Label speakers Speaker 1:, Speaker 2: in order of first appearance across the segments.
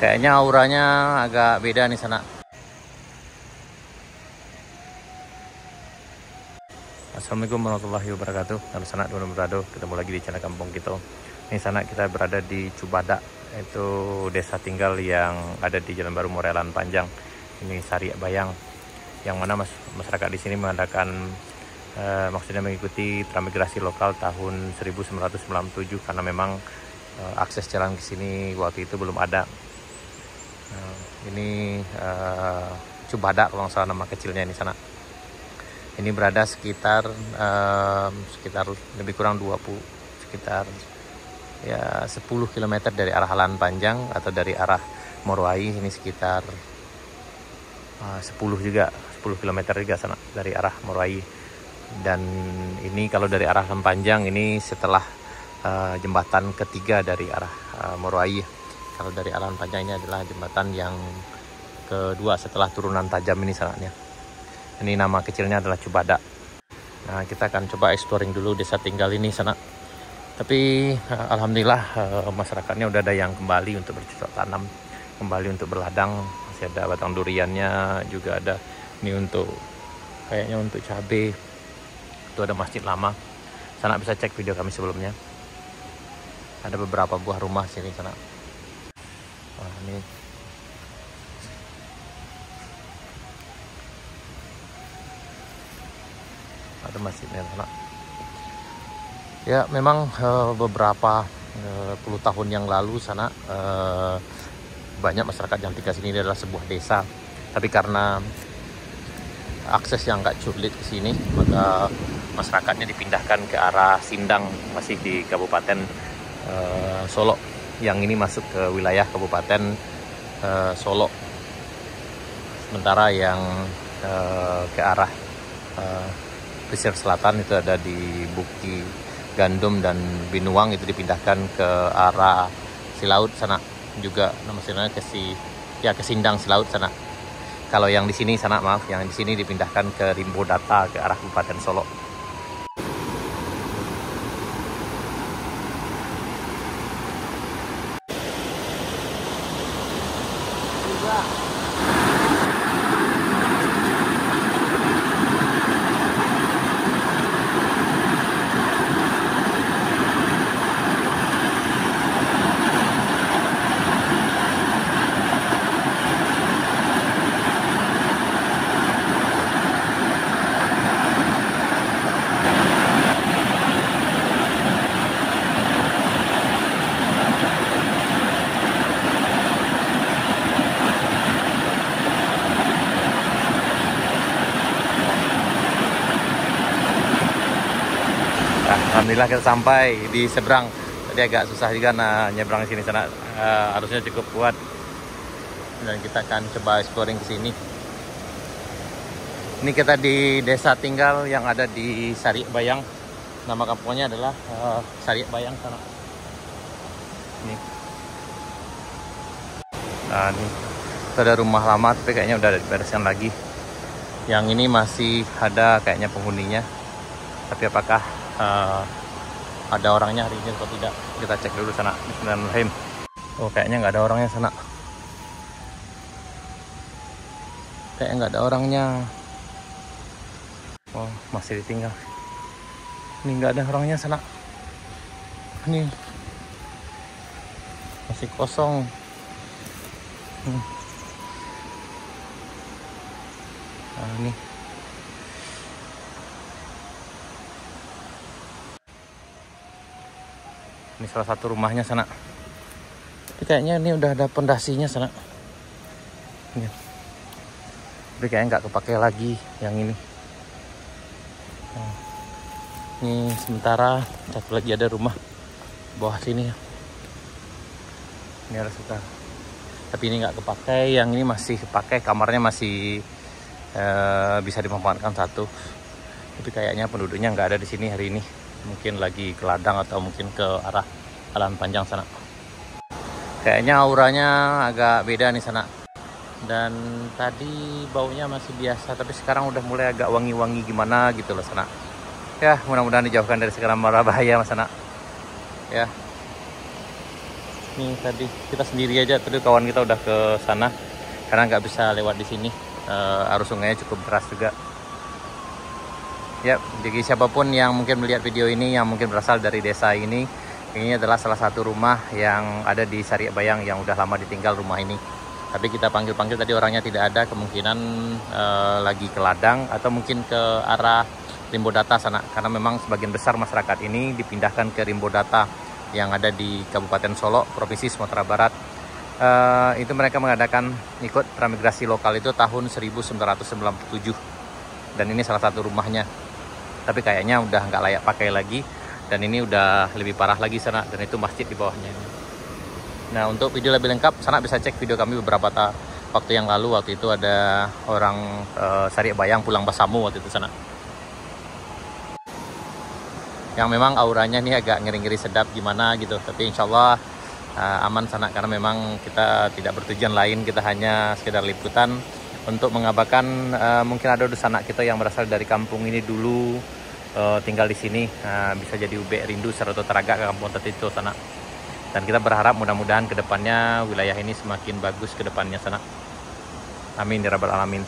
Speaker 1: Kayaknya auranya agak beda nih sana. Assalamualaikum warahmatullahi wabarakatuh. Halo sana teman berado, ketemu lagi di channel Kampung Kita. Ini sana kita berada di Cubadak, itu desa tinggal yang ada di Jalan Baru Morelan Panjang. Ini Sariak Bayang, yang mana masyarakat di sini mengadakan maksudnya mengikuti transmigrasi lokal tahun 1997 karena memang akses jalan ke sini waktu itu belum ada. Ini Cubadak kalau nggak salah nama kecilnya ini sana. Ini berada sekitar lebih kurang 10 km dari arah Halan Panjang atau dari arah Morowai. Ini sekitar 10 km juga sana dari arah Morowai. Dan ini kalau dari arah Halan Panjang ini setelah jembatan ketiga dari arah Morowai. Kalau dari Halan Panjang ini adalah jembatan yang kedua setelah turunan tajam ini sananya. Ini nama kecilnya adalah Cubadak. Nah, kita akan coba exploring dulu desa tinggal ini sana. Tapi alhamdulillah masyarakatnya udah ada yang kembali untuk bercocok tanam, kembali untuk berladang. Masih ada batang duriannya juga ada. Ini untuk kayaknya untuk cabai. Itu ada masjid lama. Sana bisa cek video kami sebelumnya. Ada beberapa buah rumah sini sana. Wah, ini ada masjidnya sana. Ya memang beberapa puluh tahun yang lalu sana banyak masyarakat yang tinggal sini adalah sebuah desa. Tapi karena akses yang agak sulit ke sini, maka masyarakatnya dipindahkan ke arah Sindang, masih di Kabupaten Solo. Yang ini masuk ke wilayah Kabupaten Solo. Sementara yang ke arah pesisir selatan itu ada di Bukti Gandum dan Binuang, itu dipindahkan ke arah Silaut sana juga, nama istilahnya ke Sindang Silaut sana. Kalau yang di sini sana yang di sini dipindahkan ke Rimbo Data ke arah Kabupaten Solo. Alhamdulillah kita sampai di seberang. Tadi agak susah juga nyebrang sini sana, arusnya cukup kuat. Dan kita akan coba exploring ke sini. Ini kita di desa tinggal yang ada di Sariak Bayang. Nama kampungnya adalah Sariak Bayang sana. Ini. Nah, ini itu ada rumah lama tapi kayaknya udah dibereskan lagi. Yang ini masih ada kayaknya penghuninya. Tapi apakah ada orangnya hari ini atau tidak, kita cek dulu sana. Bismillahirrahmanirrahim. Oh, kayaknya nggak ada orangnya sana. Kayaknya nggak ada orangnya. Oh, masih ditinggal. Ini nggak ada orangnya sana. Ini masih kosong. Nah, ini. Ini salah satu rumahnya sana. Tapi kayaknya ini udah ada pondasinya sana. Ini. Tapi kayaknya nggak kepake lagi yang ini. Nah, ini sementara satu lagi ada rumah bawah sini. Ini ada suka. Tapi ini nggak kepakai. Yang ini masih kepakai. Kamarnya masih bisa dimanfaatkan satu. Tapi kayaknya penduduknya nggak ada di sini hari ini. Mungkin lagi ke ladang atau mungkin ke arah Halan Panjang sana. Kayaknya auranya agak beda nih sana. Dan tadi baunya masih biasa, tapi sekarang udah mulai agak wangi-wangi gimana gitu loh sana. Ya, mudah-mudahan dijauhkan dari segala mara bahaya mas sana. Ya. Nih tadi kita sendiri aja, tadi kawan kita udah ke sana karena nggak bisa lewat di sini. Arus sungainya cukup deras juga. Ya, jadi siapapun yang mungkin melihat video ini yang mungkin berasal dari desa ini adalah salah satu rumah yang ada di Sariak Bayang yang udah lama ditinggal rumah ini. Tapi kita panggil-panggil tadi orangnya tidak ada, kemungkinan lagi ke ladang atau mungkin ke arah Rimbodata sana. Karena memang sebagian besar masyarakat ini dipindahkan ke Rimbodata yang ada di Kabupaten Solok, Provinsi Sumatera Barat. Itu mereka mengadakan ikut transmigrasi lokal itu tahun 1997. Dan ini salah satu rumahnya. Tapi kayaknya udah nggak layak pakai lagi. Dan ini udah lebih parah lagi sana. Dan itu masjid di bawahnya. Nah, untuk video lebih lengkap, sana bisa cek video kami beberapa waktu yang lalu. Waktu itu ada orang Sariak Bayang pulang Basamu waktu itu sana. Yang memang auranya nih agak ngeri-ngeri sedap gimana gitu. Tapi insya Allah aman sana. Karena memang kita tidak bertujuan lain. Kita hanya sekedar liputan untuk mengabarkan mungkin ada sanak kita yang berasal dari kampung ini dulu tinggal di sini, bisa jadi ube rindu serta teraga ke kampung Tatito sana. Dan kita berharap mudah-mudahan kedepannya wilayah ini semakin bagus kedepannya sana. Amin ya rabbal alamin.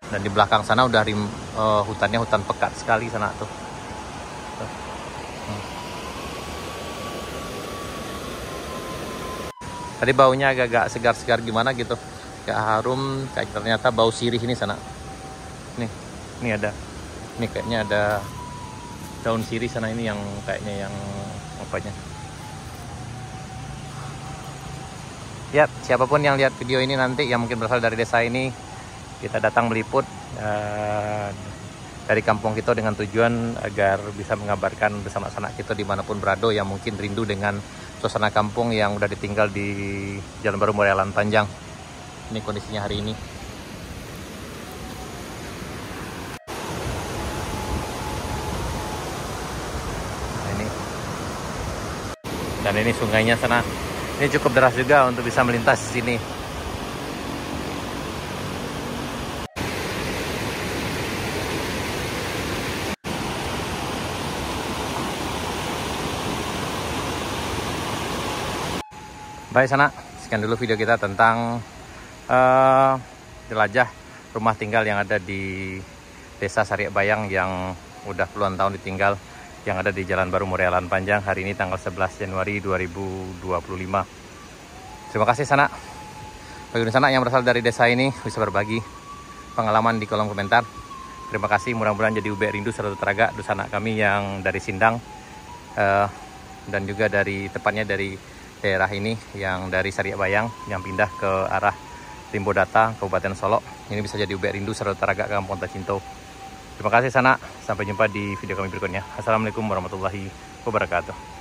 Speaker 1: Dan di belakang sana udah hutannya hutan pekat sekali sana tuh. Tadi baunya agak-agak segar-segar gimana gitu. Kayak harum, kayak ternyata bau sirih ini sana. Nih ada. Nih kayaknya ada daun sirih sana ini yang kayaknya yang apanya. Ya, siapapun yang lihat video ini nanti yang mungkin berasal dari desa ini, kita datang meliput dari kampung kita dengan tujuan agar bisa mengabarkan bersama sanak kita dimanapun berada yang mungkin rindu dengan suasana kampung yang udah ditinggal di Jalan Baru Morealan Panjang. Ini kondisinya hari ini. Nah, ini. Dan ini sungainya sana. Ini cukup deras juga untuk bisa melintas di sini. Baik sana, sekian dulu video kita tentang jelajah rumah tinggal yang ada di Desa Sariak Bayang yang udah puluhan tahun ditinggal, yang ada di Jalan Baru Morealan Panjang hari ini tanggal 11 Januari 2025. Terima kasih sana. Bagi sana yang berasal dari desa ini bisa berbagi pengalaman di kolom komentar. Terima kasih, mudah-mudahan jadi ube rindu serta teraga dusana kami yang dari Sindang dan juga dari tepatnya dari daerah ini yang dari Sariak Bayang yang pindah ke arah Rimbodata, Kabupaten Solok. Ini bisa jadi ube rindu serta teraga Kampung Tacinto. Terima kasih sana. Sampai jumpa di video kami berikutnya. Assalamualaikum warahmatullahi wabarakatuh.